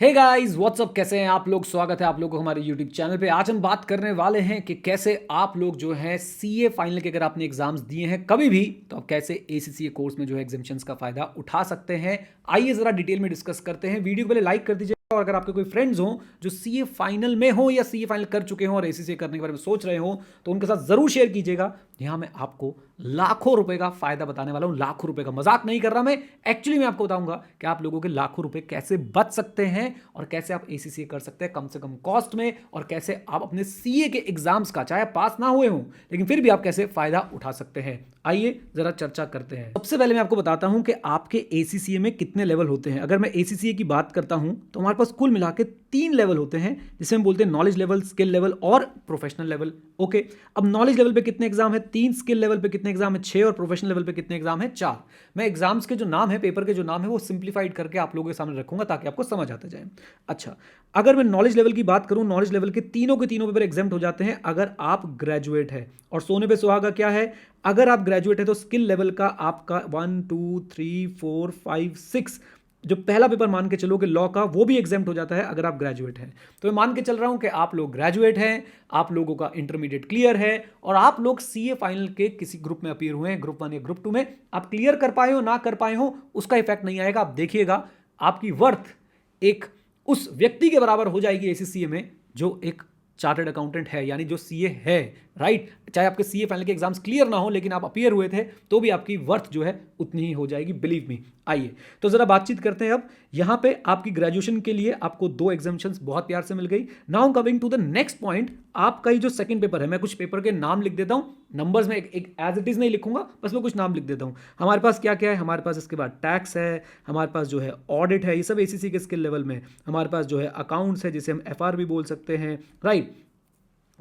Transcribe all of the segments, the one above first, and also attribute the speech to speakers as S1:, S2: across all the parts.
S1: Hey guys what's up, कैसे हैं आप लोग। स्वागत है आप लोगों को हमारे यूट्यूब चैनल पे। आज हम बात करने वाले हैं कि कैसे आप लोग जो है सीए फाइनल के अगर आपने एग्जाम्स दिए हैं कभी भी, तो आप कैसे एसीसीए कोर्स में जो है एग्जामिशंस का फायदा उठा सकते हैं। आइए जरा डिटेल में डिस्कस करते हैं। वीडियो को पहले लाइक कर दीजिए, और अगर आपके कोई फ्रेंड्स हो जो सीए फाइनल में हो या सीए फाइनल कर चुके हो और एसीसीए करने के बारे में सोच रहे हो, तो उनके साथ जरूर शेयर कीजिएगा। यहां मैं आपको लाखों रुपए का फायदा बताने वाला हूं। लाखों रुपए का मजाक नहीं कर रहा मैं, एक्चुअली मैं आपको बताऊंगा कि आप लोगों के लाखों रुपए कैसे बच सकते हैं और कैसे आप एसीसीए कर सकते हैं कम से कम कॉस्ट में, और कैसे आप अपने सीए के एग्जाम्स का, चाहे पास ना हुए हों लेकिन फिर भी आप कैसे फायदा उठा सकते हैं। आइए जरा चर्चा करते हैं। सबसे पहले मैं आपको बताता हूं कि आपके एसीसीए में कितने लेवल होते हैं। अगर मैं एसीसीए की बात करता हूं तो हमारे पास कुल मिला के 3 लेवल होते हैं, जिसे हम बोलते हैं नॉलेज लेवल, स्किल लेवल और प्रोफेशनल लेवल। ओके, अब नॉलेज लेवल पे कितने एग्जाम है? 3। स्किल लेवल पे कितने एग्जाम है? 6। और प्रोफेशनल लेवल पे कितने एग्जाम है? 4। मैं एग्जाम्स के जो नाम है, पेपर के जो नाम है, वो सिंप्लीफाइड करके आप लोगों के सामने रखूंगा ताकि आपको समझ आता जाए। अच्छा, अगर मैं नॉलेज लेवल की बात करूं, नॉलेज लेवल के तीनों पेपर एग्जाम्प्ट हो जाते हैं अगर आप ग्रेजुएट है। और सोने पे सुहागा क्या है? अगर आप ग्रेजुएट है तो स्किल लेवल का आपका 1 2 3 4 5 6 जो पहला पेपर मान के चलो कि लॉ का, वो भी एग्जाम्प्ट हो जाता है अगर आप ग्रेजुएट हैं। तो मैं मान के चल रहा हूं कि आप लोग ग्रेजुएट हैं, आप लोगों का इंटरमीडिएट क्लियर है और आप लोग सीए फाइनल के किसी ग्रुप में अपीयर हुए हैं, ग्रुप 1 या ग्रुप 2 में। आप क्लियर कर पाए हो ना कर पाए हो उसका इफेक्ट नहीं आएगा। आप देखिएगा आपकी वर्थ एक उस व्यक्ति के बराबर हो जाएगी एसीसीए में जो एक चार्टर्ड अकाउंटेंट है, यानी जो सीए है। राइट, चाहे आपके सीए फाइनल के एग्जाम्स क्लियर ना हो लेकिन आप अपीयर हुए थे तो भी आपकी वर्थ जो है उतनी ही हो जाएगी, बिलीव मी। आइए तो जरा बातचीत करते हैं। अब यहां पे आपकी ग्रेजुएशन के लिए आपको 2 एग्जामिशंस बहुत प्यार से मिल गई। Now coming to the next point, आपका ये जो सेकंड पेपर है, मैं कुछ पेपर के नाम लिख देता हूं, नंबर्स में एक एज इट इज नहीं लिखूंगा, बस मैं कुछ नाम लिख देता हूं। हमारे पास क्या क्या है? हमारे पास इसके बाद टैक्स है, हमारे पास जो है ऑडिट है, ये सब एसीसी के स्किल लेवल में। हमारे पास जो है अकाउंट्स है, जिसे हम एफआर भी बोल सकते हैं। राइट,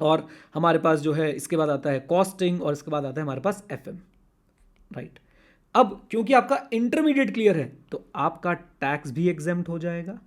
S1: और हमारे पास जो है इसके बाद आता है कॉस्टिंग, और इसके बाद आता है हमारे पास एफएम। राइट, अब क्योंकि आपका इंटरमीडिएट क्लियर है तो आपका टैक्स भी एग्जेम्प्ट हो जाएगा,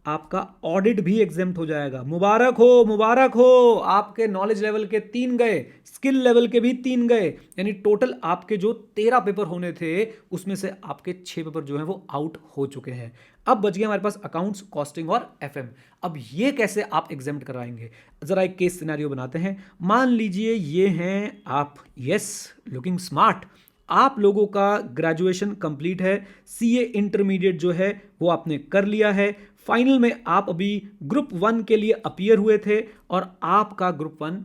S1: आपका ऑडिट भी एग्जेम्प्ट हो जाएगा। मुबारक हो, मुबारक हो, आपके नॉलेज लेवल के 3 गए, स्किल लेवल के भी 3 गए, यानी टोटल आपके जो 13 पेपर होने थे उसमें से आपके 6 पेपर जो हैं वो आउट हो चुके हैं। अब बच गए हमारे पास अकाउंट्स, कॉस्टिंग और एफएम। अब ये कैसे आप एग्जेम्प्ट कराएंगे? जरा एक केस सिनेरियो बनाते हैं। मान लीजिए ये हैं आप, यस, लुकिंग स्मार्ट, आप लोगों का ग्रेजुएशन कंप्लीट है, सीए इंटरमीडिएट जो है वो आपने कर लिया है, फाइनल में आप अभी ग्रुप 1 के लिए अपीयर हुए थे और आपका ग्रुप 1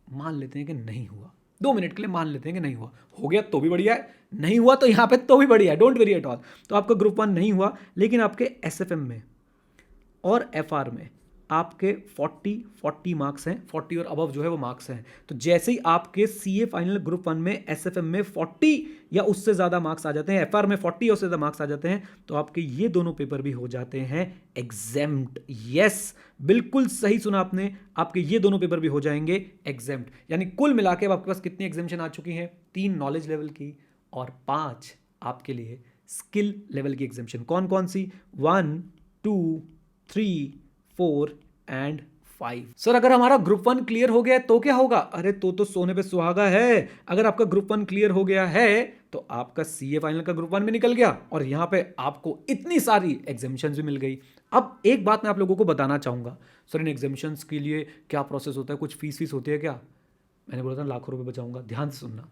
S1: मान लेते हैं कि नहीं हुआ। 2 मिनट के लिए मान लेते हैं कि नहीं हुआ। हो गया तो भी बढ़िया है, नहीं हुआ तो यहां पे तो भी बढ़िया है, डोंट वेरी एट ऑल। तो आपका ग्रुप 1 नहीं हुआ, लेकिन आपके एसएफएम में और एफआर में आपके 40 मार्क्स हैं, 40 और अबव जो है वो मार्क्स हैं। तो जैसे ही आपके सीए फाइनल ग्रुप 1 में एसएफएम में 40 या उससे ज़्यादा मार्क्स आ जाते हैं, एफआर में 40 या उससे ज़्यादा मार्क्स आ जाते हैं, तो आपके ये दोनों पेपर भी हो जाते हैं एग्जेम्प्ट। यस, बिल्कुल सही सुना आपने, आपके ये दोनों पेपर भी हो जाएंगे एग्जेम्प्ट। यानी कुल मिला के आपके पास कितनी एग्जेम्पशन आ चुकी हैं? 3 नॉलेज लेवल की और 5 आपके लिए स्किल लेवल की एग्जेम्पशन। कौन कौन सी? 1 2 3 4 एंड 5। सर अगर हमारा ग्रुप 1 क्लियर हो गया है तो क्या होगा? अरे तो सोने पे सुहागा है। अगर आपका ग्रुप 1 क्लियर हो गया है तो आपका सीए फाइनल का ग्रुप 1 में निकल गया और यहां पे आपको इतनी सारी एग्जामिशंस भी मिल गई। अब एक बात मैं आप लोगों को बताना चाहूंगा, सर इन एग्जामिशंस के लिए क्या प्रोसेस होता है? कुछ फीस होती है क्या? मैंने बोला था लाखों रुपए बचाऊंगा, ध्यान से सुनना।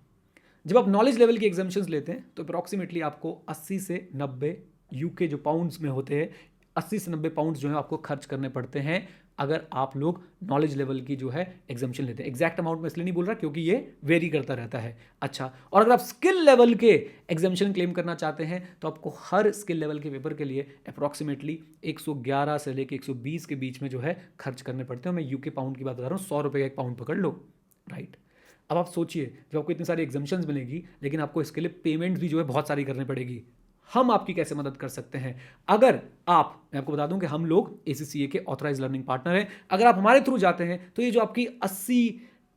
S1: जब आप नॉलेज लेवल की एग्जामिशंस लेते हैं तो अप्रॉक्सीमेटली आपको 80 से 90 यूके जो पाउंड्स में होते हैं, 80 से 90 पाउंड्स जो है आपको खर्च करने पड़ते हैं अगर आप लोग नॉलेज लेवल की जो है एग्जामिशन लेते हैं। एग्जैक्ट अमाउंट में इसलिए नहीं बोल रहा क्योंकि ये वेरी करता रहता है। अच्छा, और अगर आप स्किल लेवल के एग्जामिशन क्लेम करना चाहते हैं तो आपको हर स्किल लेवल के पेपर के लिए अप्रॉक्सीमेटली 111 से लेकर 120 के बीच में जो है खर्च करने पड़ते हैं। मैं यूके पाउंड की बात बता रहा हूँ, 100 रुपये का एक पाउंड पकड़ लो। राइट, अब आप सोचिए, जब आपको इतनी सारी एग्जामिशंस मिलेगी लेकिन आपको इसके लिए पेमेंट भी जो है बहुत सारी करनी पड़ेगी। हम आपकी कैसे मदद कर सकते हैं? अगर आप, मैं आपको बता दूं कि हम लोग एसीसीए के ऑथराइज लर्निंग पार्टनर हैं। अगर आप हमारे थ्रू जाते हैं तो ये जो आपकी 80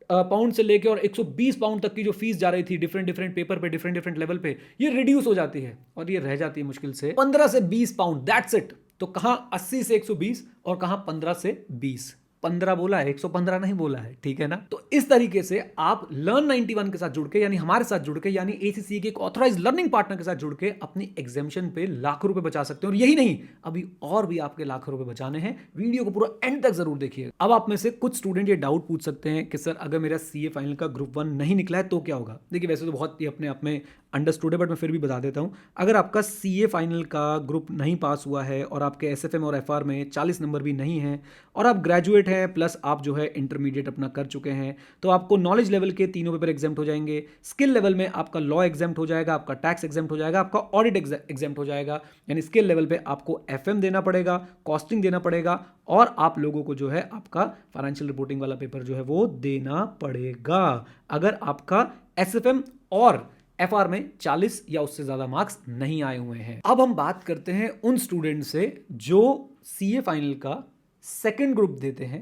S1: पाउंड से लेकर और 120 पाउंड तक की जो फीस जा रही थी डिफरेंट पेपर पे, डिफरेंट लेवल पे, ये रिड्यूस हो जाती है और ये रह जाती है मुश्किल से 15 से 20 पाउंड, दैट्स इट। तो कहां 80 से 120 और कहां 15 से 20। 15 बोला है, 115 नहीं बोला है, ठीक है ना। तो इस तरीके से आप लर्न 91 के साथ जुड़ के, यानी हमारे साथ जुड़ के, यानी एसीसी के एक ऑथराइज्ड लर्निंग पार्टनर के साथ जुड़ के अपनी एग्जामिशन पे लाखों रुपए बचा सकते हैं। और यही नहीं, अभी और भी आपके लाखों रुपए बचाने हैं। वीडियो को पूरा एंड तक जरूर देखिए। अब आप में से कुछ स्टूडेंट ये डाउट पूछ सकते हैं कि सर अगर मेरा सीए फाइनल का ग्रुप 1 नहीं निकला है तो क्या होगा। देखिए वैसे तो बहुत ही अपने आप में अंडरस्टूड है, बट मैं फिर भी बता देता हूं। अगर आपका सीए फाइनल का ग्रुप नहीं पास हुआ है और आपके एसएफएम और एफआर में 40 नंबर भी नहीं है और आप ग्रेजुएट हैं प्लस आप जो है इंटरमीडिएट अपना कर चुके हैं, तो आपको नॉलेज लेवल के तीनों पेपर एग्जाम्प्ट हो जाएंगे। स्किल लेवल में आपका लॉ एग्जाम्प्ट हो जाएगा, आपका टैक्स एग्जाम्प्ट हो जाएगा, आपका ऑडिट एग्जाम्प्ट हो जाएगा। यानी स्किल लेवल पे आपको एफएम देना पड़ेगा, कॉस्टिंग देना पड़ेगा और आप लोगों को जो है आपका फाइनेंशियल रिपोर्टिंग वाला पेपर जो है वो देना पड़ेगा अगर आपका एसएफएम और एफआर में 40 या उससे ज्यादा मार्क्स नहीं आए हुए हैं। अब हम बात करते हैं उन स्टूडेंट से जो सीए फाइनल का सेकंड ग्रुप देते हैं,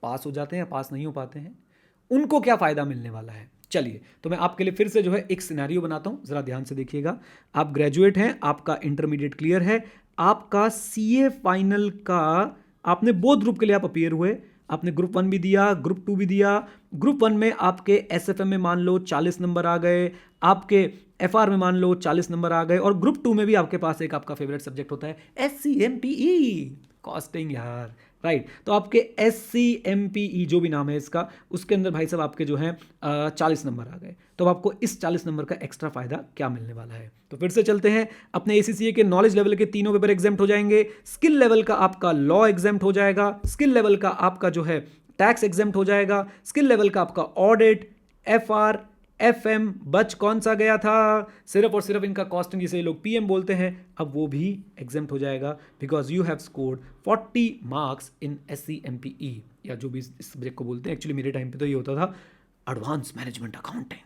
S1: पास हो जाते हैं या पास नहीं हो पाते हैं, उनको क्या फायदा मिलने वाला है। चलिए तो मैं आपके लिए फिर से जो है एक सिनेरियो बनाता हूं, जरा ध्यान से देखिएगा। आप ग्रेजुएट हैं, आपका इंटरमीडिएट क्लियर है, आपका सीए फाइनल का आपने बोथ ग्रुप के लिए आप अपीयर हुए, आपने ग्रुप 1 भी दिया, ग्रुप 2 भी दिया। ग्रुप 1 में आपके एसएफएम में मान लो 40 नंबर आ गए, आपके एफआर में मान लो 40 नंबर आ गए और ग्रुप 2 में भी आपके पास एक आपका फेवरेट सब्जेक्ट होता है एससीएमपीई, कॉस्टिंग यार, राइट। तो आपके एससीएमपीई जो भी नाम है इसका, उसके अंदर भाई साहब आपके जो है 40 नंबर आ गए। तो अब आपको इस 40 नंबर का एक्स्ट्रा फायदा क्या मिलने वाला है। तो फिर से चलते हैं, अपने एसीसीए के नॉलेज लेवल के तीनों पेपर एग्जाम्प्ट हो जाएंगे, स्किल लेवल का आपका लॉ एग्जाम्प्ट हो जाएगा, स्किल लेवल का आपका जो है टैक्स एग्जाम्प्ट हो जाएगा, स्किल लेवल का आपका ऑडिट, एफआर, एफएम, बच कौन सा गया था, सिर्फ और सिर्फ इनका कॉस्टिंग जिसे लोग पीएम बोलते हैं, अब वो भी एग्जाम्प्ट हो जाएगा because you have scored 40 marks in SCMPE या जो भी इस सब्जेक्ट को बोलते हैं। एक्चुअली मेरे टाइम पे तो ये होता था एडवांस मैनेजमेंट अकाउंटिंग,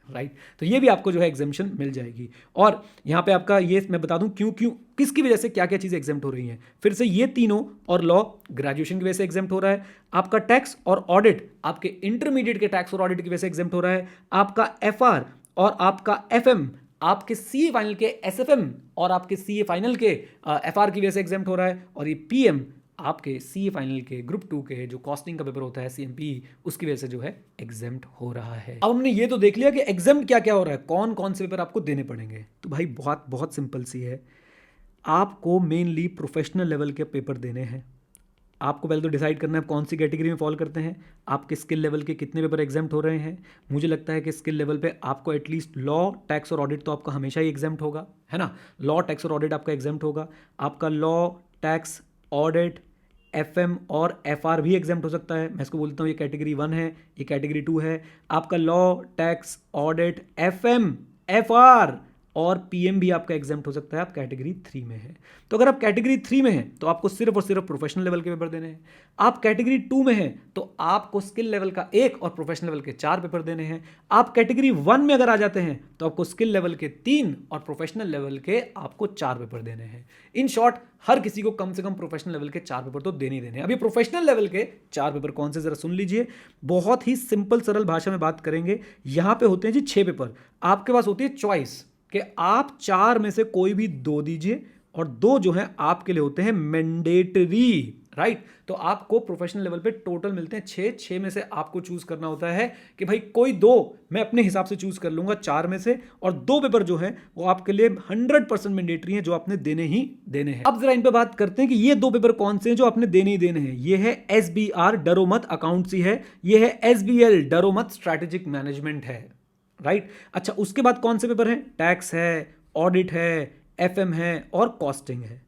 S1: राइट। तो ये भी आपको जो है एग्जाम्पशन मिल जाएगी। और यहाँ पे आपका ये मैं बता दूं क्यों क्यों किसकी वजह से क्या क्या चीज़ें एग्जाम्प्ट हो रही हैं। फिर से ये तीनों और लॉ ग्रेजुएशन की वजह से एग्जाम्प्ट हो रहा है, आपका टैक्स और ऑडिट आपके इंटरमीडिएट के टैक्स और ऑडिट की वजह से एग्जाम्प्ट हो रहा है, आपका एफआर और आपका एफएम आपके सीए फाइनल के एसएफएम और आपके सीए फाइनल के एफआर की वजह से एग्जाम्प्ट हो रहा है, और ये पीएम आपके सीए फाइनल के ग्रुप 2 के जो कॉस्टिंग का पेपर होता है सीएमपी, उसकी वजह से जो है एग्जाम्प्ट हो रहा है। अब हमने ये तो देख लिया कि एग्जाम्प्ट क्या क्या हो रहा है, कौन कौन से पेपर आपको देने पड़ेंगे। तो भाई बहुत बहुत सिंपल सी है, आपको मेनली प्रोफेशनल लेवल के पेपर देने हैं। आपको पहले तो डिसाइड करना है कौन सी कैटेगरी में फॉल करते हैं, आपके स्किल लेवल के कितने पेपर एग्जाम्प्ट हो रहे हैं। मुझे लगता है कि स्किल लेवल पे आपको एटलीस्ट लॉ, टैक्स और ऑडिट तो आपका हमेशा ही एग्जाम्प्ट होगा, है ना। लॉ, टैक्स और ऑडिट आपका एग्जाम्प्ट होगा, आपका लॉ, टैक्स, ऑडिट, एफएम और एफआर भी एग्जाम्प्ट हो सकता है। मैं इसको बोलता हूँ ये कैटेगरी 1 है, ये कैटेगरी 2 है। आपका law, tax, audit, FM, FR और पीएम भी आपका एग्जाम्प्ट हो सकता है, आप कैटेगरी 3 में है। तो अगर आप कैटेगरी 3 में हैं तो आपको सिर्फ और सिर्फ प्रोफेशनल लेवल के पेपर देने हैं। आप कैटेगरी 2 में हैं तो आपको स्किल लेवल का 1 और प्रोफेशनल लेवल के 4 पेपर देने हैं। आप कैटेगरी 1 में अगर आ जाते हैं तो आपको स्किल लेवल के 3 और प्रोफेशनल लेवल के आपको 4 पेपर देने हैं। इन शॉर्ट हर किसी को कम से कम प्रोफेशनल लेवल के 4 पेपर तो देने ही देने हैं। अभी प्रोफेशनल लेवल के 4 पेपर कौन से जरा सुन लीजिए, बहुत ही सिंपल सरल भाषा में बात करेंगे। यहां पे होते हैं जी 6 पेपर, आपके पास होती है चॉइस कि आप 4 में से कोई भी 2 दीजिए और 2 जो है आपके लिए होते हैं मैंडेटरी, राइट। तो आपको प्रोफेशनल लेवल पे टोटल मिलते हैं 6 में से आपको चूज करना होता है कि भाई कोई 2 मैं अपने हिसाब से चूज कर लूंगा 4 में से, और 2 पेपर जो है वो आपके लिए 100% मैंडेटरी हैं जो आपने देने ही देने हैं। अब जरा इन पे बात करते हैं कि ये 2 पेपर कौन से हैं जो आपने देने ही देने हैं। ये है एसबीआर डरो मत अकाउंटेंसी है, ये है एसबीएल डरो मत स्ट्रैटेजिक मैनेजमेंट है, राइट। अच्छा उसके बाद कौन से पेपर हैं, टैक्स है, ऑडिट है, एफएम है और कॉस्टिंग है,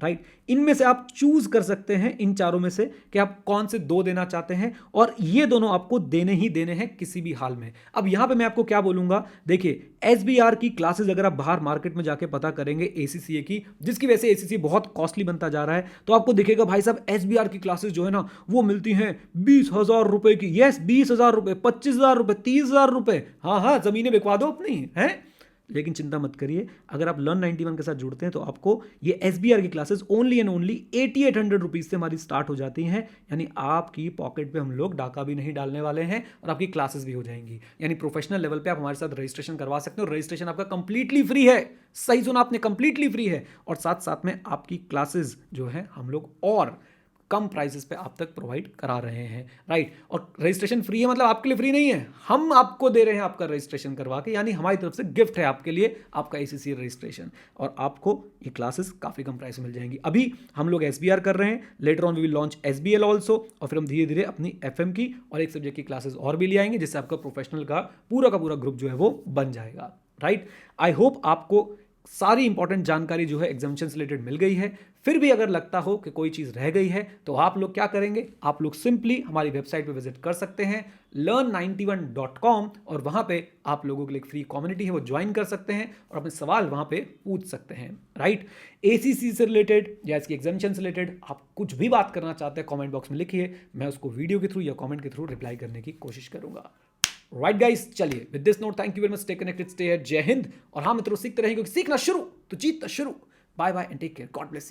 S1: राइट। इनमें से आप चूज कर सकते हैं इन चारों में से कि आप कौन से 2 देना चाहते हैं, और ये दोनों आपको देने ही देने हैं किसी भी हाल में। अब यहां पे मैं आपको क्या बोलूंगा, देखिए एसबीआर की क्लासेस अगर आप बाहर मार्केट में जाके पता करेंगे एसीसीए की, जिसकी वजह से एसीसीए बहुत कॉस्टली बनता जा रहा है, तो आपको दिखेगा भाई साहब एसबीआर की क्लासेस जो है ना वो मिलती हैं 20,000 रुपए की। यस 20,000 रुपए, 25,000 रुपए, 30,000 रुपए, हाँ जमीनें बिकवा दो अपनी, है। लेकिन चिंता मत करिए, अगर आप लर्न 91 के साथ जुड़ते हैं तो आपको ये एसबीआर की classes only and only 8800 rupees से हमारी स्टार्ट हो जाती हैं। यानी आपकी पॉकेट पे हम लोग डाका भी नहीं डालने वाले हैं और आपकी क्लासेस भी हो जाएंगी। यानी प्रोफेशनल लेवल पे आप हमारे साथ रजिस्ट्रेशन करवा सकते हो, रजिस्ट्रेशन आपका कंप्लीटली फ्री है, सही सुना आपने, कंप्लीटली फ्री है। और साथ साथ में आपकी क्लासेस जो है हम लोग और कम प्राइसेस पे आप तक प्रोवाइड करा रहे हैं, राइट। और रजिस्ट्रेशन फ्री है, मतलब आपके लिए फ्री नहीं है, हम आपको दे रहे हैं आपका रजिस्ट्रेशन करवा के, यानी हमारी तरफ से गिफ्ट है आपके लिए आपका ACCA रजिस्ट्रेशन, और आपको ये क्लासेस काफ़ी कम प्राइस में मिल जाएंगी। अभी हम लोग SBR कर रहे हैं, later on we will launch SBL also, और फिर हम धीरे धीरे अपनी FM की और एक सब्जेक्ट की क्लासेस और भी ले आएंगे, जिससे आपका प्रोफेशनल का पूरा ग्रुप जो है वो बन जाएगा, राइट। आई होप आपको सारी इंपॉर्टेंट जानकारी जो है एग्जामिनेशन से रिलेटेड मिल गई है। फिर भी अगर लगता हो कि कोई चीज़ रह गई है तो आप लोग क्या करेंगे, आप लोग सिंपली हमारी वेबसाइट पे विजिट कर सकते हैं learn91.com, और वहाँ पे आप लोगों के लिए एक फ्री कम्युनिटी है, वो ज्वाइन कर सकते हैं और अपने सवाल वहाँ पे पूछ सकते हैं, राइट। ACC से रिलेटेड या इसकी एग्जामिनेशन से रिलेटेड आप कुछ भी बात करना चाहते हैं कॉमेंट बॉक्स में लिखिए, मैं उसको वीडियो के थ्रू या कॉमेंट के थ्रू रिप्लाई करने की कोशिश करूंगा। राइट गाइस, चलिए with this note thank you very much, stay connected, stay here, जय हिंद। और हाँ मित्रों, सीखते रहेंगे क्योंकि सीखना शुरू तो जीतना शुरू। Bye bye and take care, God bless you.